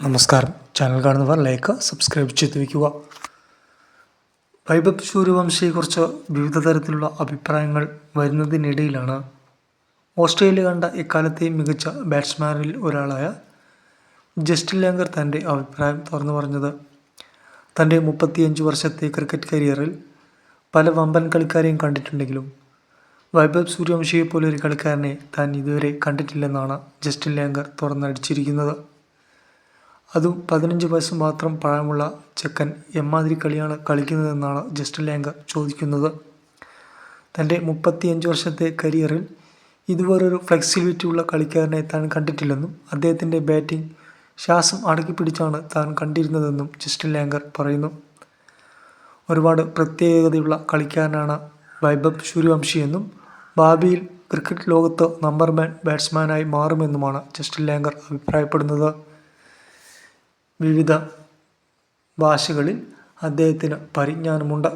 നമസ്കാരം. ചാനൽ കാണുന്നവർ like subscribe ചെയ്ത് വയ്ക്കുക. വൈഭവ് സൂര്യവംശിയെക്കുറിച്ച് വിവിധ തരത്തിലുള്ള അഭിപ്രായങ്ങൾ വരുന്നതിനിടയിലാണ് ഓസ്ട്രേലിയ കണ്ട എക്കാലത്തെ മികച്ച ബാറ്റ്സ്മാനിൽ ഒരാളായ ജസ്റ്റിൻ ലാംഗർ തൻ്റെ അഭിപ്രായം തുറന്നു പറഞ്ഞത്. തൻ്റെ 35 വർഷത്തെ ക്രിക്കറ്റ് കരിയറിൽ പല വമ്പൻ കളിക്കാരെയും കണ്ടിട്ടുണ്ടെങ്കിലും വൈഭവ് സൂര്യവംശിയെപ്പോലെ ഒരു കളിക്കാരനെ താൻ ഇതുവരെ കണ്ടിട്ടില്ലെന്നാണ് ജസ്റ്റിൻ ലാംഗർ തുറന്നടിച്ചിരിക്കുന്നത്. അതും 15 വയസ്സ് മാത്രം പ്രായമുള്ള ചെക്കൻ എമ്മാതിരി കളിയാണ് കളിക്കുന്നതെന്നാണ് ജസ്റ്റിൻ ലാംഗർ ചോദിക്കുന്നത്. തൻ്റെ 35 വർഷത്തെ കരിയറിൽ ഇതുപോലൊരു ഫ്ലെക്സിബിലിറ്റി ഉള്ള കളിക്കാരനെ താൻ കണ്ടിട്ടില്ലെന്നും അദ്ദേഹത്തിൻ്റെ ബാറ്റിംഗ് ശ്വാസം അടക്കിപ്പിടിച്ചാണ് താൻ കണ്ടിരുന്നതെന്നും ജസ്റ്റിൻ ലാംഗർ പറയുന്നു. ഒരുപാട് പ്രത്യേകതയുള്ള കളിക്കാരനാണ് വൈഭവ് സൂര്യവംശിയെന്നും ഭാവിയിൽ ക്രിക്കറ്റ് ലോകത്ത് നമ്പർ 1 ബാറ്റ്സ്മാനായി മാറുമെന്നുമാണ് ജസ്റ്റിൻ ലാംഗർ അഭിപ്രായപ്പെടുന്നത്. വിവിധ ഭാഷകളിൽ അദ്ദേഹത്തിന് പരിജ്ഞാനമുണ്ട്.